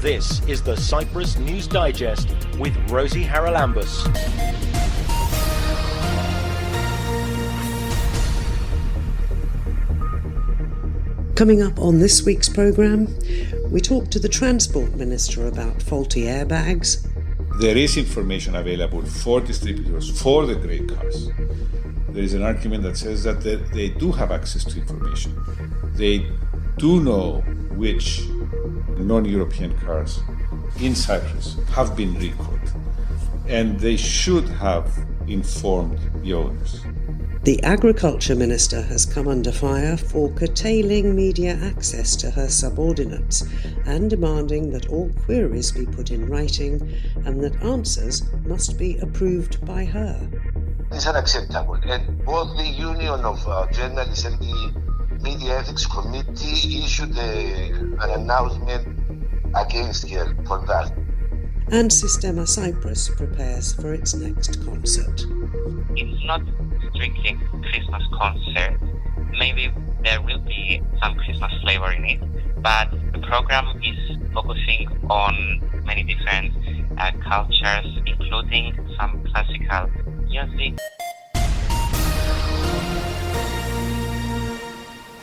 This is the Cyprus News Digest with Rosie Haralambous. Coming up on this week's programme, we talk to the Transport Minister about faulty airbags. There is information available for distributors for the grey cars. There is an argument that says that they do have access to information. They do know which non-European cars in Cyprus have been recalled, and they should have informed the owners. The Agriculture Minister has come under fire for curtailing media access to her subordinates and demanding that all queries be put in writing and that answers must be approved by her. It's unacceptable, and both the Union of Journalists and the Media Ethics Committee issued an announcement against her for that. And Sistema Cyprus prepares for its next concert. It's not strictly Christmas concert. Maybe there will be some Christmas flavor in it, but the program is focusing on many different cultures, including some classical music.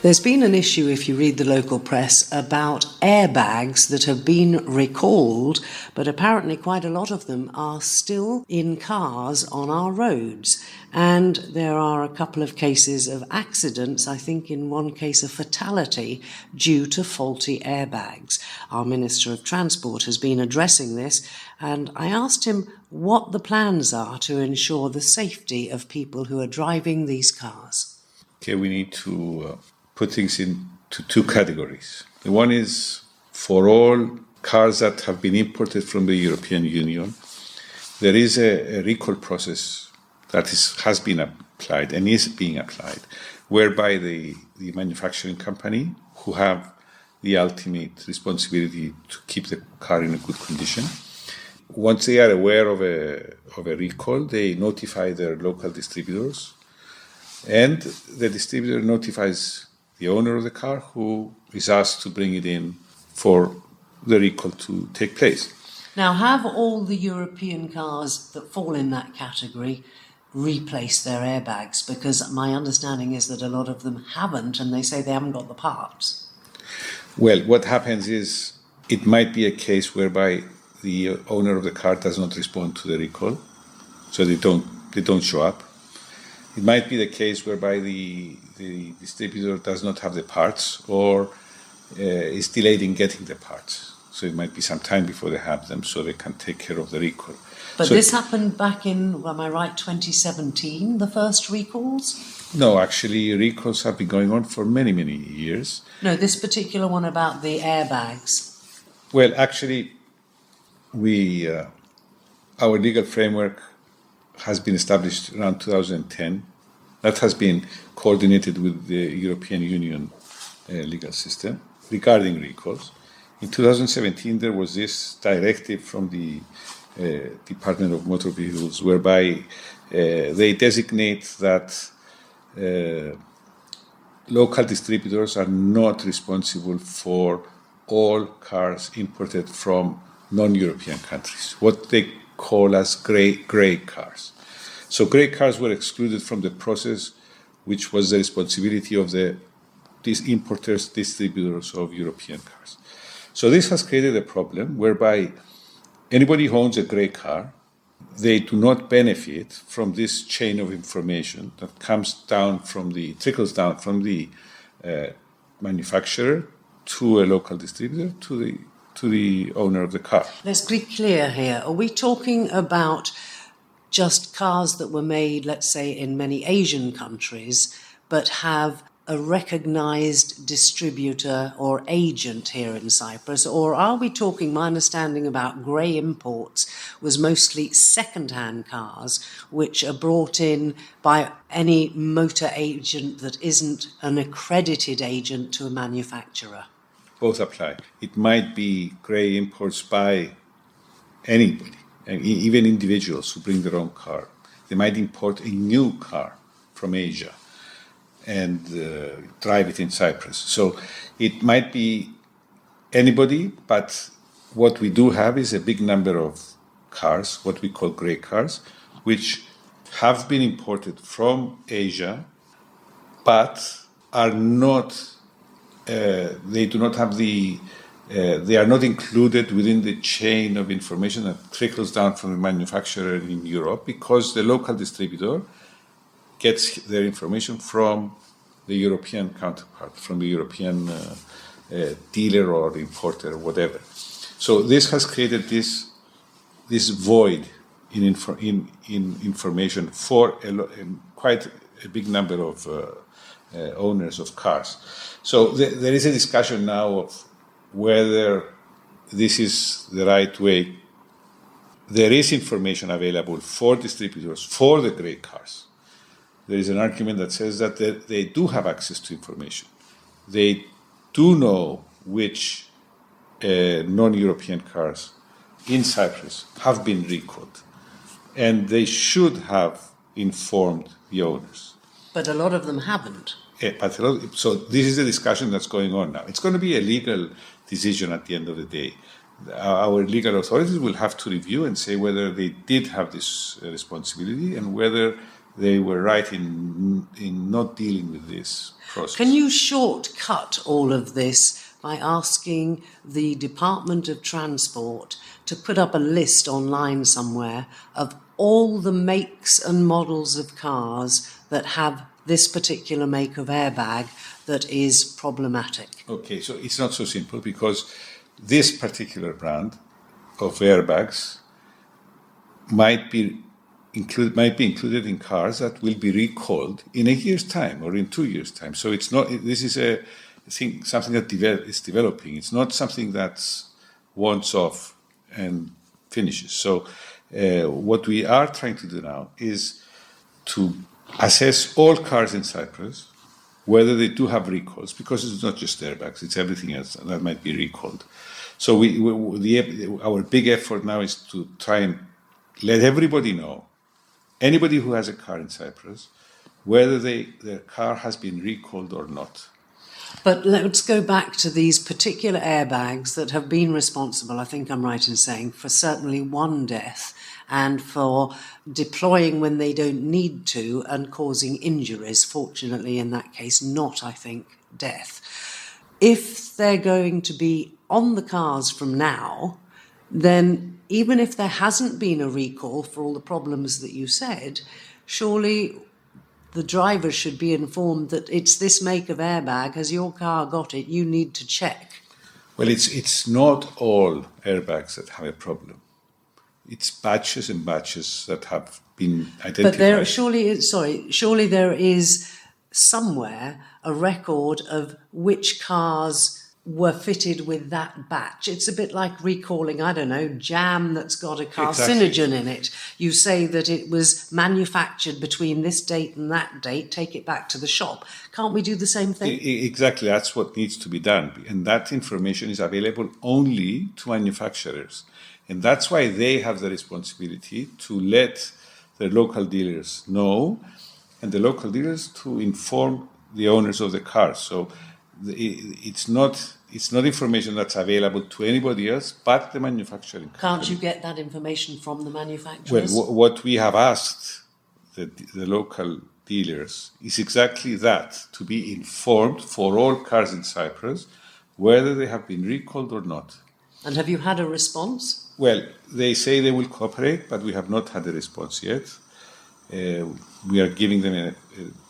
There's been an issue, if you read the local press, about airbags that have been recalled, but apparently quite a lot of them are still in cars on our roads. And there are a couple of cases of accidents, I think in one case a fatality, due to faulty airbags. Our Minister of Transport has been addressing this, and I asked him what the plans are to ensure the safety of people who are driving these cars. Okay, we need to put things into two categories. The one is for all cars that have been imported from the European Union, there is a recall process that has been applied and is being applied, whereby the manufacturing company, who have the ultimate responsibility to keep the car in a good condition, once they are aware of a recall, they notify their local distributors, and the distributor notifies the owner of the car, who is asked to bring it in for the recall to take place. Now, have all the European cars that fall in that category replaced their airbags? Because my understanding is that a lot of them haven't, and they say they haven't got the parts. Well, what happens is it might be a case whereby the owner of the car does not respond to the recall, so they don't show up. It might be the case whereby the distributor does not have the parts or is delayed in getting the parts. So it might be some time before they have them, so they can take care of the recall. But so this happened back in, am I right, 2017, the first recalls? No, actually recalls have been going on for many, many years. No, this particular one about the airbags. Well, actually, our legal framework has been established around 2010. That has been coordinated with the European Union legal system regarding recalls. In 2017, there was this directive from the Department of Motor Vehicles, whereby they designate that local distributors are not responsible for all cars imported from non-European countries, what they call as grey cars. So grey cars were excluded from the process, which was the responsibility of these importers, distributors of European cars. So this has created a problem whereby anybody who owns a grey car, they do not benefit from this chain of information that trickles down from the manufacturer to a local distributor to the owner of the car. Let's be clear here. Are we talking about just cars that were made, let's say, in many Asian countries, but have a recognised distributor or agent here in Cyprus? Or are we talking, my understanding about grey imports was mostly second-hand cars which are brought in by any motor agent that isn't an accredited agent to a manufacturer? Both apply. It might be grey imports by anybody, and even individuals who bring their own car. They might import a new car from Asia and drive it in Cyprus. So it might be anybody, but what we do have is a big number of cars, what we call grey cars, which have been imported from Asia, but are not, they do not have they are not included within the chain of information that trickles down from the manufacturer in Europe, because the local distributor gets their information from the European counterpart, from the European dealer or importer or whatever. So this has created this void in information for quite a big number of owners of cars. So there is a discussion now of whether this is the right way. There is information available for distributors for the grey cars. There is an argument that says that they do have access to information. They do know which non-European cars in Cyprus have been recalled, and they should have informed the owners. But a lot of them haven't. So this is the discussion that's going on now. It's going to be a legal decision at the end of the day. Our legal authorities will have to review and say whether they did have this responsibility and whether they were right in not dealing with this process. Can you shortcut all of this by asking the Department of Transport to put up a list online somewhere of all the makes and models of cars that have this particular make of airbag that is problematic? Okay, so it's not so simple, because this particular brand of airbags might be included in cars that will be recalled in a year's time or in 2 years' time. So it's not. This is something that is developing. It's not something that's once off and finishes. So what we are trying to do now is to assess all cars in Cyprus, whether they do have recalls, because it's not just airbags, it's everything else that might be recalled. So our big effort now is to try and let everybody know, anybody who has a car in Cyprus, whether their car has been recalled or not. But let's go back to these particular airbags that have been responsible, I think I'm right in saying, for certainly one death, and for deploying when they don't need to and causing injuries, fortunately in that case not, I think, death. If they're going to be on the cars from now, then even if there hasn't been a recall for all the problems that you said, surely the driver should be informed that it's this make of airbag, has your car got it, you need to check. Well, it's not all airbags that have a problem. It's batches and batches that have been identified. But surely there is somewhere a record of which cars were fitted with that batch. It's a bit like recalling, I don't know, jam that's got a carcinogen in it. You say that it was manufactured between this date and that date, take it back to the shop. Can't we do the same thing? Exactly, that's what needs to be done. And that information is available only to manufacturers. And that's why they have the responsibility to let the local dealers know, and the local dealers to inform the owners of the cars. So it's not information that's available to anybody else but the manufacturing company. Can't you get that information from the manufacturers? Well, what we have asked the local dealers is exactly that, to be informed for all cars in Cyprus whether they have been recalled or not. And have you had a response? Well, they say they will cooperate, but we have not had a response yet. We are giving them a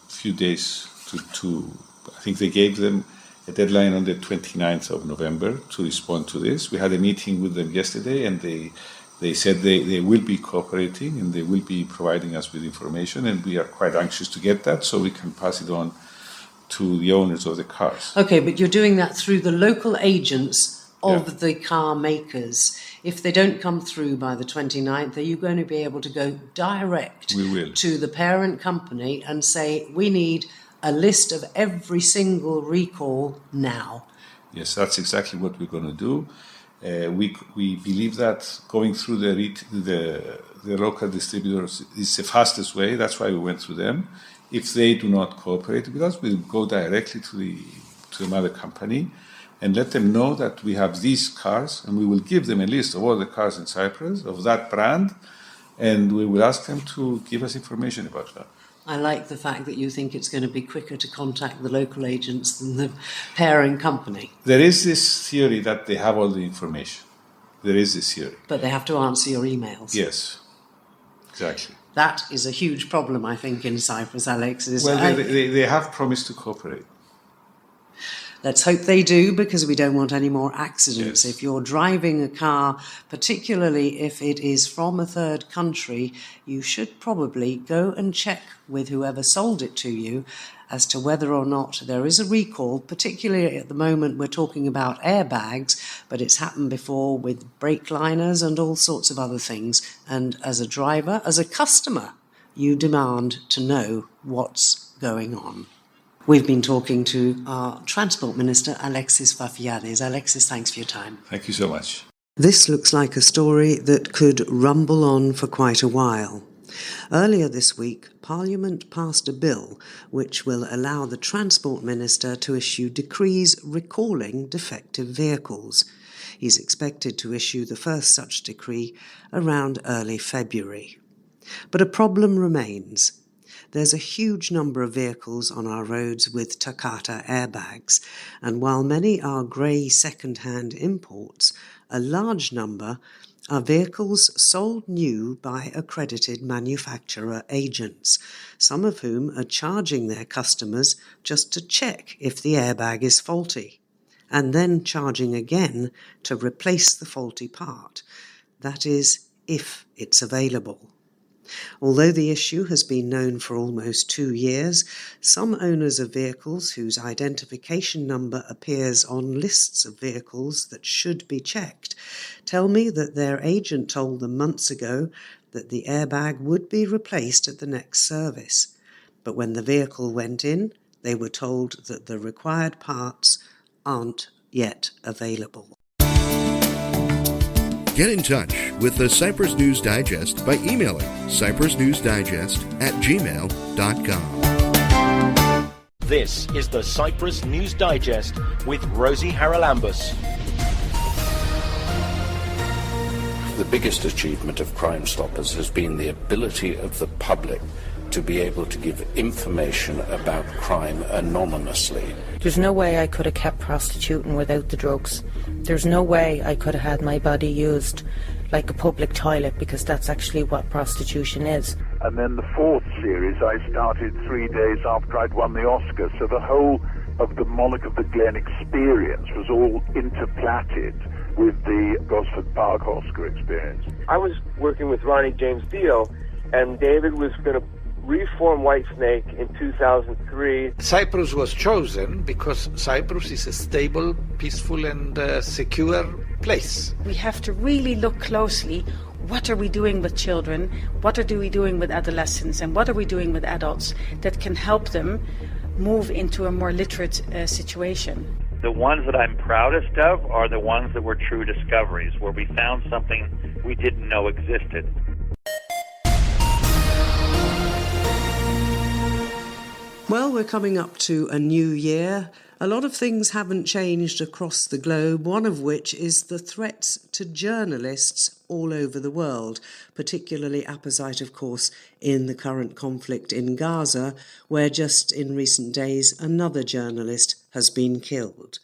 few days to I think they gave them a deadline on the 29th of November to respond to this. We had a meeting with them yesterday, and they said they will be cooperating and they will be providing us with information, and we are quite anxious to get that so we can pass it on to the owners of the cars. Okay, but you're doing that through the local agents of the car makers. If they don't come through by the 29th, are you going to be able to go direct to the parent company and say, we need a list of every single recall now? Yes, that's exactly what we're going to do. We believe that going through the local distributors is the fastest way. That's why we went through them. If they do not cooperate with us, we'll go directly to the mother company. and let them know that we have these cars, and we will give them a list of all the cars in Cyprus of that brand, and we will ask them to give us information about that. I like the fact that you think it's going to be quicker to contact the local agents than the parent company. There is this theory that they have all the information. There is this theory. But they have to answer your emails. Yes, exactly. That is a huge problem, I think, in Cyprus, Alex. Well, they have promised to cooperate. Let's hope they do, because we don't want any more accidents. Yes. If you're driving a car, particularly if it is from a third country, you should probably go and check with whoever sold it to you as to whether or not there is a recall. Particularly at the moment we're talking about airbags, but it's happened before with brake liners and all sorts of other things. And as a driver, as a customer, you demand to know what's going on. We've been talking to our Transport Minister, Alexis Vafiades. Alexis, thanks for your time. Thank you so much. This looks like a story that could rumble on for quite a while. Earlier this week, Parliament passed a bill which will allow the Transport Minister to issue decrees recalling defective vehicles. He's expected to issue the first such decree around early February. But a problem remains. There's a huge number of vehicles on our roads with Takata airbags, and while many are grey second-hand imports, a large number are vehicles sold new by accredited manufacturer agents, some of whom are charging their customers just to check if the airbag is faulty, and then charging again to replace the faulty part. That is, if it's available. Although the issue has been known for almost 2 years, some owners of vehicles whose identification number appears on lists of vehicles that should be checked tell me that their agent told them months ago that the airbag would be replaced at the next service. But when the vehicle went in, they were told that the required parts aren't yet available. Get in touch with the Cyprus News Digest by emailing cyprusnewsdigest@gmail.com. This is the Cyprus News Digest with Rosie Haralambous. The biggest achievement of Crime Stoppers has been the ability of the public to be able to give information about crime anonymously. There's no way I could have kept prostituting without the drugs. There's no way I could have had my body used like a public toilet, because that's actually what prostitution is. And then the fourth series I started 3 days after I'd won the Oscar, so the whole of the Monarch of the Glen experience was all interplatted with the Gosford Park Oscar experience. I was working with Ronnie James Dio, and David was going to reform Whitesnake in 2003. Cyprus was chosen because Cyprus is a stable, peaceful and secure place. We have to really look closely. What are we doing with children? What are we doing with adolescents? And what are we doing with adults that can help them move into a more literate situation? The ones that I'm proudest of are the ones that were true discoveries, where we found something we didn't know existed. Well, we're coming up to a new year. A lot of things haven't changed across the globe, one of which is the threats to journalists all over the world, particularly apposite, of course, in the current conflict in Gaza, where just in recent days another journalist has been killed.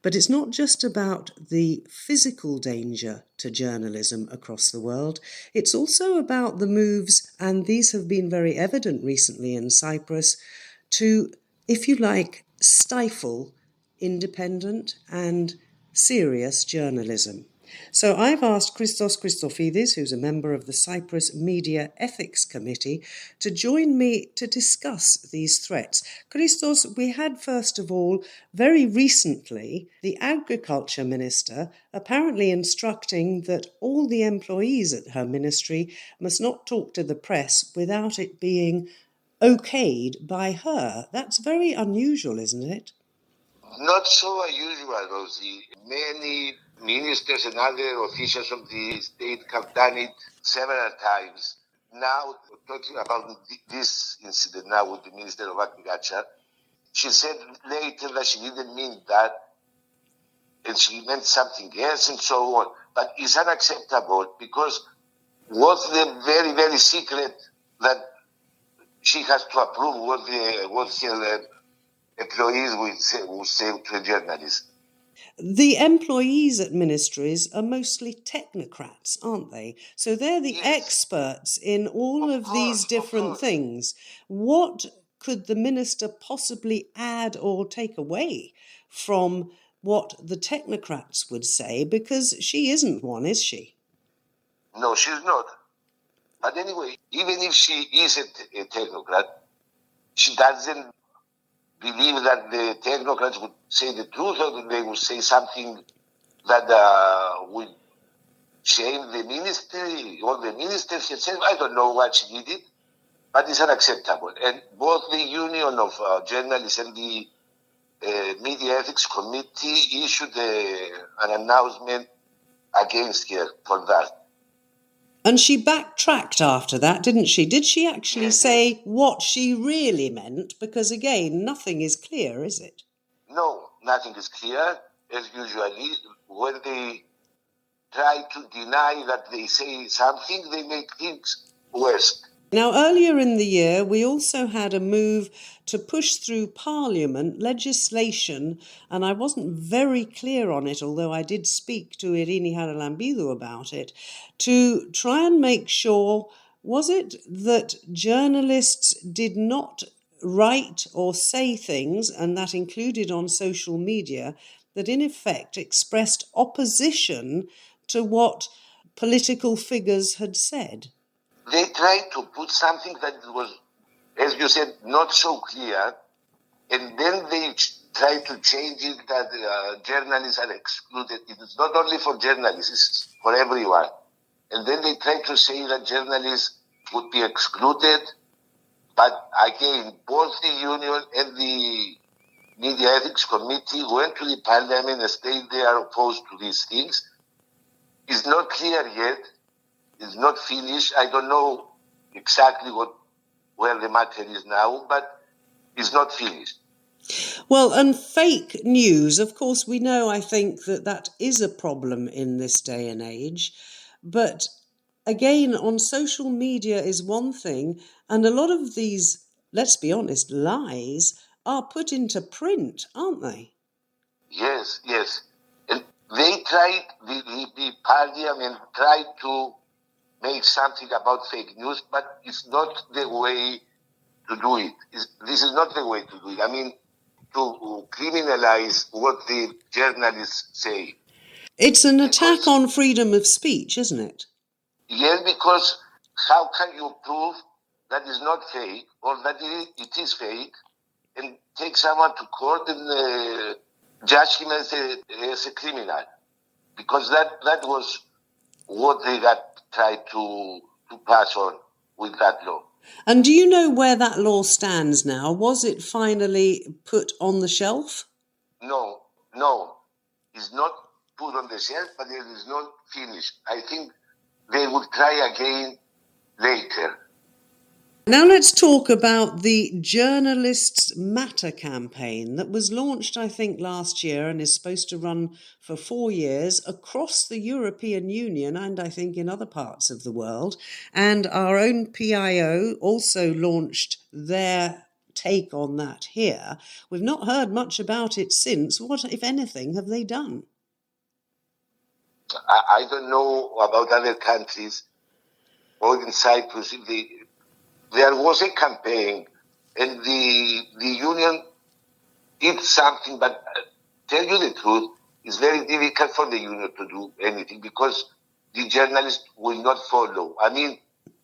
But it's not just about the physical danger to journalism across the world, it's also about the moves, and these have been very evident recently in Cyprus, to, if you like, stifle independent and serious journalism. So I've asked Christos Christofidis, who's a member of the Cyprus Media Ethics Committee, to join me to discuss these threats. Christos, we had first of all, very recently, the Agriculture Minister apparently instructing that all the employees at her ministry must not talk to the press without it being okayed by her. That's very unusual, isn't it? Not so unusual, Rosie. Many ministers and other officials of the state have done it several times. Now, talking about this incident now with the Minister of Agriculture, she said later that she didn't mean that. and she meant something else and so on. But it's unacceptable because was the very, very secret that she has to approve what her employees will say to a journalist. The employees at ministries are mostly technocrats, aren't they? So they're the experts in all of these different things. What could the minister possibly add or take away from what the technocrats would say? Because she isn't one, is she? No, she's not. But anyway, even if she is a technocrat, she doesn't believe that the technocrats would say the truth, or that they would say something that would shame the ministry or the ministers herself. I don't know what she did, but it's unacceptable. And both the Union of Journalists and the Media Ethics Committee issued an announcement against her for that. And she backtracked after that, didn't she? Did she actually say what she really meant? Because again, nothing is clear, is it? No, nothing is clear. As usually, when they try to deny that they say something, they make things worse. Now, earlier in the year, we also had a move to push through Parliament legislation, and I wasn't very clear on it, although I did speak to Irini Haralambidou about it, to try and make sure, was it that journalists did not write or say things, and that included on social media, that in effect expressed opposition to what political figures had said? They tried to put something that was, as you said, not so clear, and then they tried to change it that journalists are excluded. It is not only for journalists, it's for everyone. And then they tried to say that journalists would be excluded, but again, both the union and the Media Ethics Committee went to the Parliament and stated they are opposed to these things. It's not clear yet. It's not finished. I don't know exactly where the matter is now, but it's not finished. Well, and fake news, of course, we know, I think, that is a problem in this day and age. But again, on social media is one thing, and a lot of these, let's be honest, lies are put into print, aren't they? Yes. And they tried, the Parliament tried to make something about fake news, but it's not the way to do it. This is not the way to do it. I mean, to criminalize what the journalists say. It's an attack on freedom of speech, isn't it? Yes, because how can you prove that it's not fake or that it is fake and take someone to court and judge him as a criminal? Because that was what they tried to pass on with that law. And do you know where that law stands now? Was it finally put on the shelf? No. It's not put on the shelf, but it is not finished. I think they will try again later. Now let's talk about the Journalists Matter campaign that was launched, I think, last year and is supposed to run for 4 years across the European Union and I think in other parts of the world. And our own PIO also launched their take on that here. We've not heard much about it since. What, if anything, have they done? I don't know about other countries or in Cyprus. There was a campaign and the union did something, but tell you the truth, it's very difficult for the union to do anything because the journalists will not follow. I mean,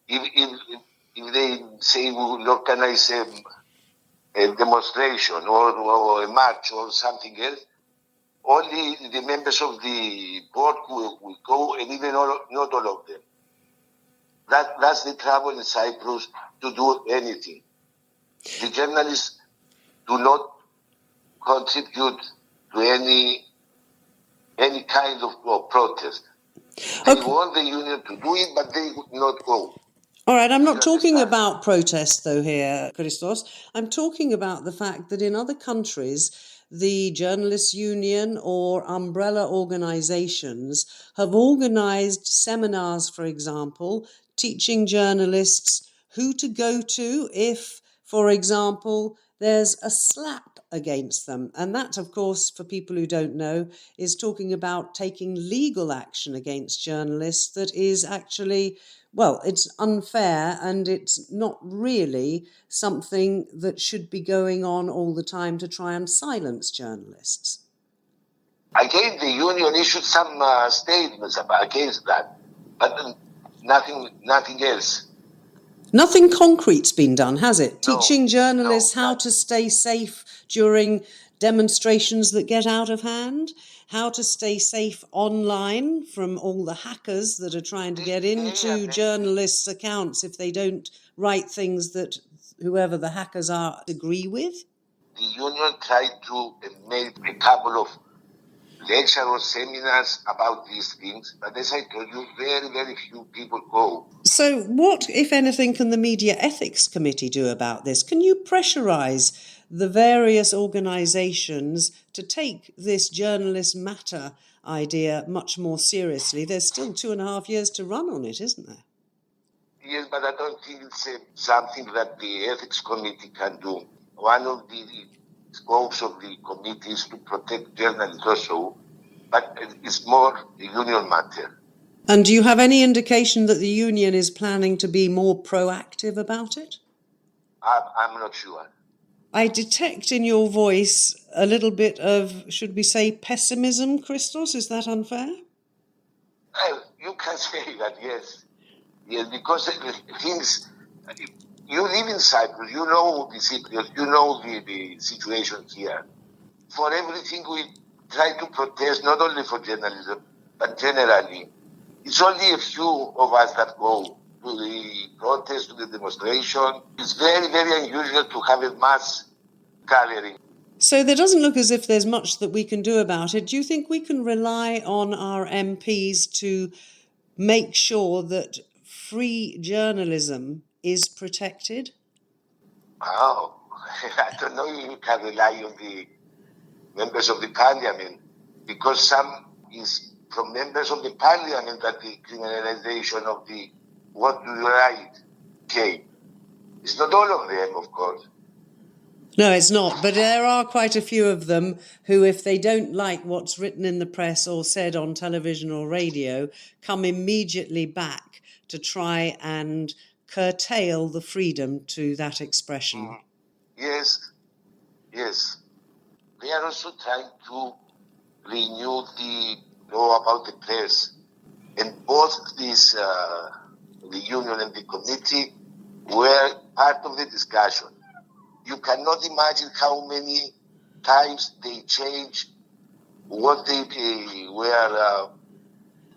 if they say we will organize a demonstration or a march or something else, only the members of the board will go, and even not all of them. That's the trouble in Cyprus to do anything. The journalists do not contribute to any kind of protest. They want the union to do it, but they would not go. All right, I'm not talking about protests, though, here, Christos. I'm talking about the fact that in other countries, the Journalists' Union or umbrella organisations have organised seminars, for example, teaching journalists who to go to if, for example, there's a slap against them. And that, of course, for people who don't know, is talking about taking legal action against journalists that is actually, well, it's unfair and it's not really something that should be going on all the time to try and silence journalists. Again, the union issued some statements against that, but nothing else. Nothing concrete's been done, has it? No, Teaching journalists no, how to stay safe during demonstrations that get out of hand, how to stay safe online from all the hackers that are trying to get into journalists' accounts if they don't write things that whoever the hackers are agree with. The union tried to make a couple of lectures or seminars about these things, but as I told you, very, very few people go. So what, if anything, can the Media Ethics Committee do about this? Can you pressurise the various organisations to take this journalist matter idea much more seriously? There's still 2.5 years to run on it, isn't there? Yes, but I don't think it's something that the Ethics Committee can do. One of the scopes of the committee is to protect journalists also, but it's more a union matter. And do you have any indication that the union is planning to be more proactive about it? I'm not sure. I detect in your voice a little bit of, should we say, pessimism, Christos? Is that unfair? You can say that, yes. Yes, because things, you live in Cyprus, you know the Cypriots, you know the situation here. For everything we try to protest, not only for journalism, but generally. It's only a few of us that go to the protest, to the demonstration. It's very, very unusual to have a mass gathering. So there doesn't look as if there's much that we can do about it. Do you think we can rely on our MPs to make sure that free journalism is protected? Oh, I don't know if you can rely on the members of the parliament, because some is from members of the parliament that the criminalization of the what do you write came. It's not all of them, of course. No, it's not. But there are quite a few of them who, if they don't like what's written in the press or said on television or radio, come immediately back to try and curtail the freedom to that expression. Yes. They are also trying to renew the law about the press. And both this, the union and the committee were part of the discussion. You cannot imagine how many times they changed what they were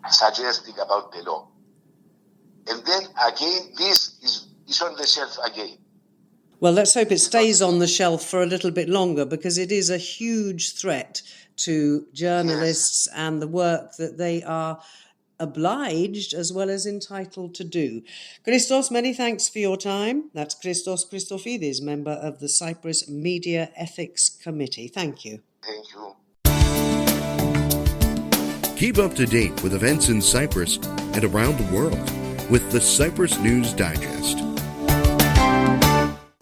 suggesting about the law. And then again, this is on the shelf again. Well, let's hope it stays on the shelf for a little bit longer, because it is a huge threat to journalists and the work that they are obliged as well as entitled to do. Christos, many thanks for your time. That's Christos Christofidis, member of the Cyprus Media Ethics Committee. Thank you. Thank you. Keep up to date with events in Cyprus and around the world with the Cyprus News Digest.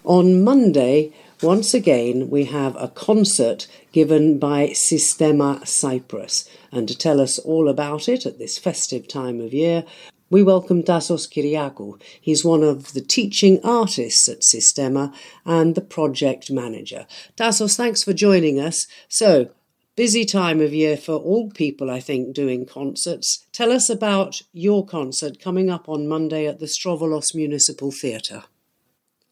On Monday, once again, we have a concert given by Sistema Cyprus. And to tell us all about it at this festive time of year, we welcome Tassos Kyriakou. He's one of the teaching artists at Sistema and the project manager. Tassos, thanks for joining us. So, busy time of year for all people, I think, doing concerts. Tell us about your concert coming up on Monday at the Strovolos Municipal Theatre.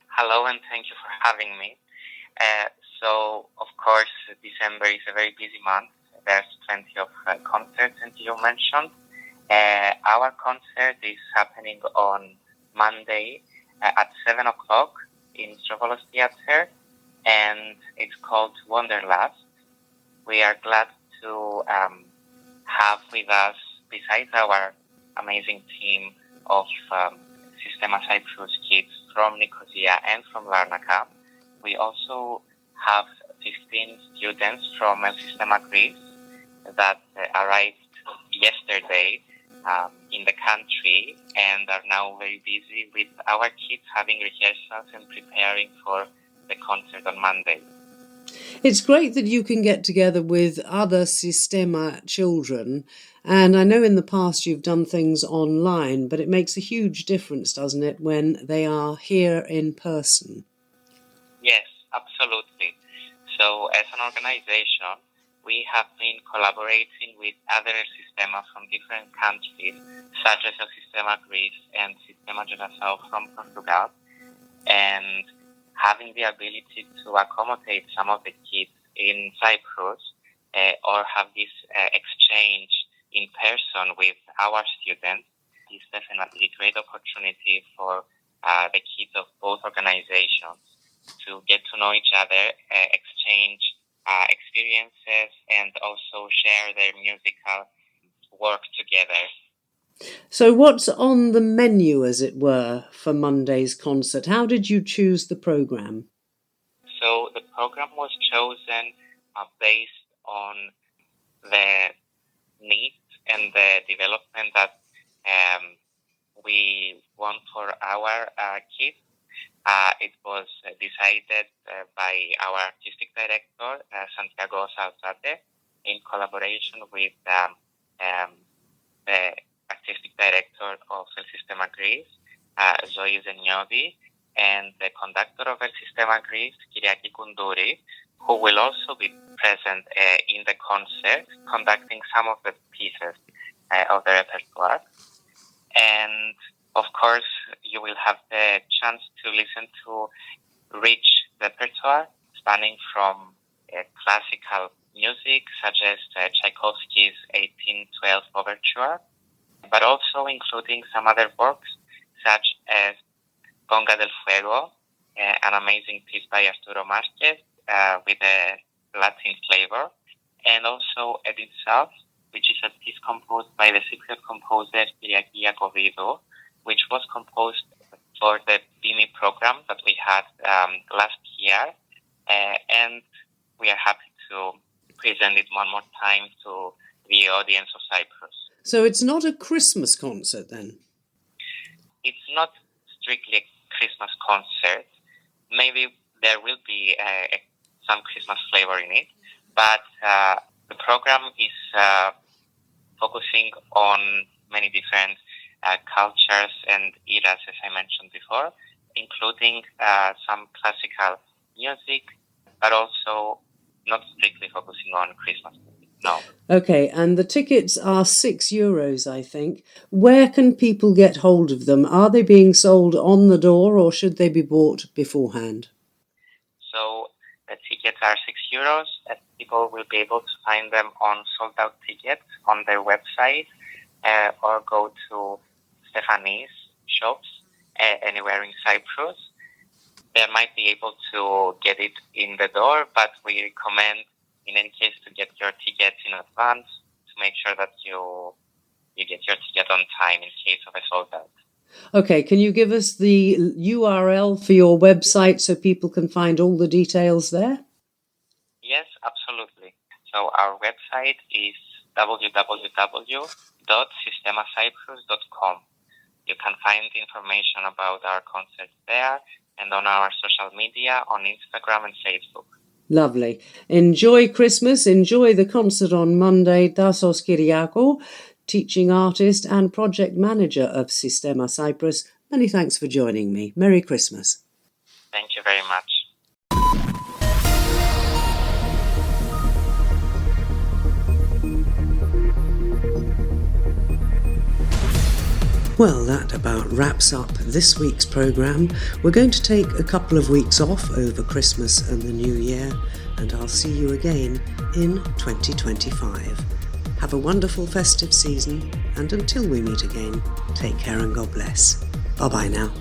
Hello, and thank you for having me. So, of course, December is a very busy month. There's plenty of concerts, as you mentioned. Our concert is happening on Monday at 7 o'clock in Strovolos Theatre, and it's called Wanderlust. We are glad to have with us, besides our amazing team of Sistema Cyprus kids from Nicosia and from Larnaca, we also have 15 students from Sistema Greece that arrived yesterday in the country and are now very busy with our kids having rehearsals and preparing for the concert on Monday. It's great that you can get together with other Sistema children, and I know in the past you've done things online, but it makes a huge difference, doesn't it, when they are here in person? Yes, absolutely. So as an organization, we have been collaborating with other Sistema from different countries, such as Sistema Greece and Sistema Genação from Portugal, and having the ability to accommodate some of the kids in Cyprus or have this exchange in person with our students is definitely a great opportunity for the kids of both organizations to get to know each other, exchange experiences, and also share their musical work together. So what's on the menu, as it were, for Monday's concert? How did you choose the programme? So the program was chosen based on the needs and the development that we want for our kids. It was decided by our artistic director, Santiago Salzate, in collaboration with the artistic director of El Sistema Greece, Zoe Zeniodi, and the conductor of El Sistema Greece, Kyriaki Koundouri, who will also be present in the concert, conducting some of the pieces of the repertoire. And of course, you will have the chance to listen to rich repertoire spanning from classical music, such as Tchaikovsky's 1812 Overture, but also including some other works, such as Conga del Fuego, an amazing piece by Arturo Márquez with a Latin flavor, and also Edith South, which is a piece composed by the Cypriot composer Kyriaki Iacovidou, which was composed for the BIMI program that we had last year, and we are happy to present it one more time to the audience of Cyprus. So it's not a Christmas concert then? It's not strictly a Christmas concert. Maybe there will be some Christmas flavor in it, but the program is focusing on many different cultures and eras, as I mentioned before, including some classical music, but also not strictly focusing on Christmas music. No. Okay, and the tickets are €6, I think. Where can people get hold of them? Are they being sold on the door or should they be bought beforehand? So the tickets are €6, and people will be able to find them on sold-out tickets on their website or go to Stephanie's shops anywhere in Cyprus. They might be able to get it in the door, but we recommend, in any case, to get your tickets in advance to make sure that you get your ticket on time in case of a sold out. Okay, can you give us the URL for your website so people can find all the details there? Yes, absolutely. So our website is www.sistemacyprus.com. You can find information about our concerts there and on our social media on Instagram and Facebook. Lovely. Enjoy Christmas. Enjoy the concert on Monday. Tassos Kyriakou, teaching artist and project manager of Sistema Cyprus. Many thanks for joining me. Merry Christmas. Thank you very much. Well, that about wraps up this week's programme. We're going to take a couple of weeks off over Christmas and the New Year, and I'll see you again in 2025. Have a wonderful festive season, and until we meet again, take care and God bless. Bye-bye now.